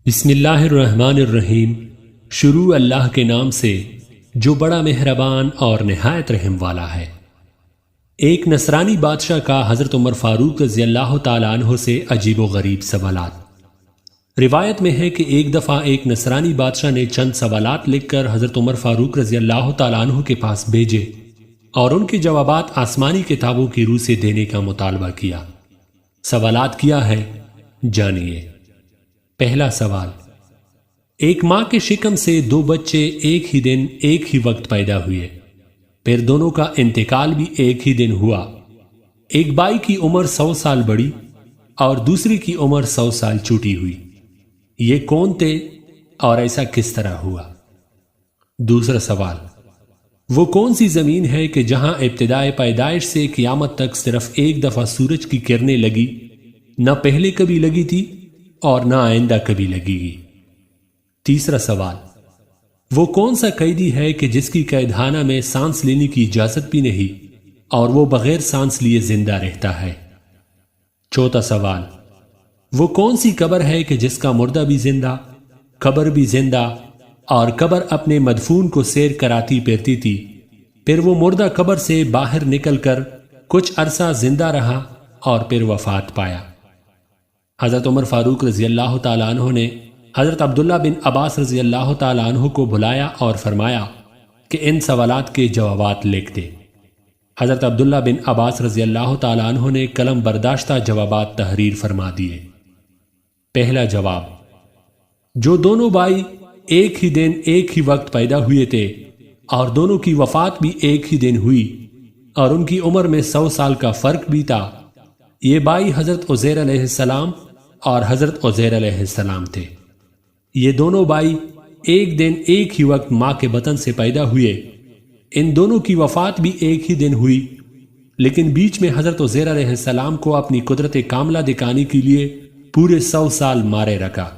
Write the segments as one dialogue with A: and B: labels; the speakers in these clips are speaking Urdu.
A: بسم اللہ الرحمن الرحیم۔ شروع اللہ کے نام سے جو بڑا مہربان اور نہایت رحم والا ہے۔ ایک نصرانی بادشاہ کا حضرت عمر فاروق رضی اللہ تعالیٰ عنہ سے عجیب و غریب سوالات۔ روایت میں ہے کہ ایک دفعہ ایک نصرانی بادشاہ نے چند سوالات لکھ کر حضرت عمر فاروق رضی اللہ تعالیٰ عنہ کے پاس بھیجے اور ان کے جوابات آسمانی کتابوں کی روح سے دینے کا مطالبہ کیا۔ سوالات کیا ہے، جانیے۔ پہلا سوال، ایک ماں کے شکم سے دو بچے ایک ہی دن ایک ہی وقت پیدا ہوئے، پھر دونوں کا انتقال بھی ایک ہی دن ہوا۔ ایک بائی کی عمر 100 سال بڑی اور دوسری کی عمر 100 سال چھوٹی ہوئی، یہ کون تھے اور ایسا کس طرح ہوا؟ دوسرا سوال، وہ کون سی زمین ہے کہ جہاں ابتدائے پیدائش سے قیامت تک صرف ایک دفعہ سورج کی کرنیں لگی، نہ پہلے کبھی لگی تھی اور نہ آئندہ کبھی لگے گی؟ تیسرا سوال، وہ کون سا قیدی ہے کہ جس کی قید خانہ میں سانس لینے کی اجازت بھی نہیں اور وہ بغیر سانس لیے زندہ رہتا ہے؟ چوتھا سوال، وہ کون سی قبر ہے کہ جس کا مردہ بھی زندہ، قبر بھی زندہ اور قبر اپنے مدفون کو سیر کراتی پھرتی تھی، پھر وہ مردہ قبر سے باہر نکل کر کچھ عرصہ زندہ رہا اور پھر وفات پایا؟ حضرت عمر فاروق رضی اللہ تعالیٰ عنہ نے حضرت عبداللہ بن عباس رضی اللہ تعالیٰ عنہ کو بلایا اور فرمایا کہ ان سوالات کے جوابات لکھ دے۔ حضرت عبداللہ بن عباس رضی اللہ تعالیٰ عنہ نے قلم برداشتہ جوابات تحریر فرما دیے۔ پہلا جواب، جو دونوں بھائی ایک ہی دن ایک ہی وقت پیدا ہوئے تھے اور دونوں کی وفات بھی ایک ہی دن ہوئی اور ان کی عمر میں 100 سال کا فرق بھی تھا، یہ بھائی حضرت عزیر علیہ السلام اور حضرت عزیر علیہ السلام تھے۔ یہ دونوں بھائی ایک دن ایک ہی وقت ماں کے بطن سے پیدا ہوئے، ان دونوں کی وفات بھی ایک ہی دن ہوئی، لیکن بیچ میں حضرت عزیر علیہ السلام کو اپنی قدرت کاملہ دکھانے کے لیے پورے 100 سال مارے رکھا۔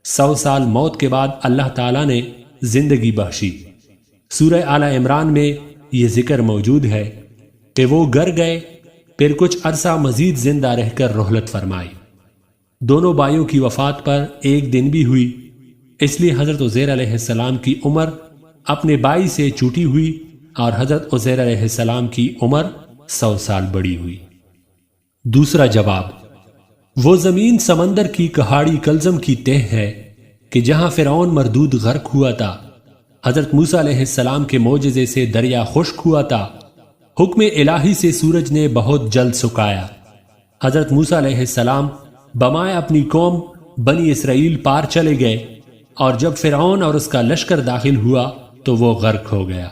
A: 100 سال موت کے بعد اللہ تعالیٰ نے زندگی بخشی۔ سورہ آل عمران میں یہ ذکر موجود ہے کہ وہ گھر گئے، پھر کچھ عرصہ مزید زندہ رہ کر رحلت فرمائی۔ دونوں بھائیوں کی وفات پر ایک دن بھی ہوئی، اس لیے حضرت عزیر علیہ السلام کی عمر اپنے بھائی سے چھوٹی ہوئی اور حضرت عزیر علیہ السلام کی عمر 100 سال بڑی ہوئی۔ دوسرا جواب، وہ زمین سمندر کی کہاڑی کلزم کی تہ ہے کہ جہاں فرعون مردود غرق ہوا تھا، حضرت موسیٰ علیہ السلام کے معجزے سے دریا خشک ہوا تھا، حکم الہی سے سورج نے بہت جلد سکایا، حضرت موسیٰ علیہ السلام بمائے اپنی قوم بنی اسرائیل پار چلے گئے، اور جب فرعون اور اس کا لشکر داخل ہوا تو وہ غرق ہو گیا،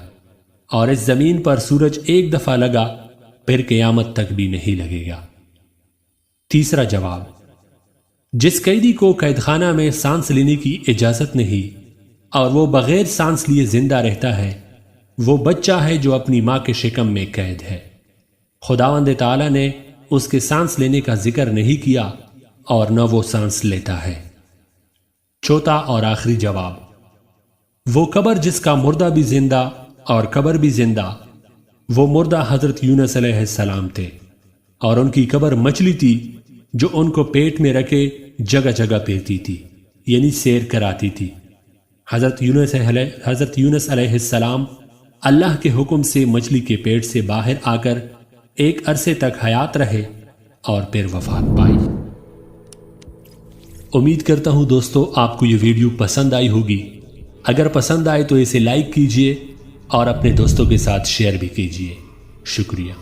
A: اور اس زمین پر سورج ایک دفعہ لگا، پھر قیامت تک بھی نہیں لگے گا۔ تیسرا جواب، جس قیدی کو قید خانہ میں سانس لینے کی اجازت نہیں اور وہ بغیر سانس لیے زندہ رہتا ہے، وہ بچہ ہے جو اپنی ماں کے شکم میں قید ہے۔ خداوند تعالیٰ نے اس کے سانس لینے کا ذکر نہیں کیا اور نہ وہ سانس لیتا ہے۔ چوتھا اور آخری جواب، وہ قبر جس کا مردہ بھی زندہ اور قبر بھی زندہ، وہ مردہ حضرت یونس علیہ السلام تھے اور ان کی قبر مچھلی تھی جو ان کو پیٹ میں رکھے جگہ جگہ پھرتی تھی، یعنی سیر کراتی تھی۔ حضرت یونس علیہ السلام اللہ کے حکم سے مچھلی کے پیٹ سے باہر آ کر ایک عرصے تک حیات رہے اور پھر وفات پائی۔ امید کرتا ہوں دوستو آپ کو یہ ویڈیو پسند آئی ہوگی۔ اگر پسند آئے تو اسے لائک کیجئے اور اپنے دوستوں کے ساتھ شیئر بھی کیجئے۔ شکریہ۔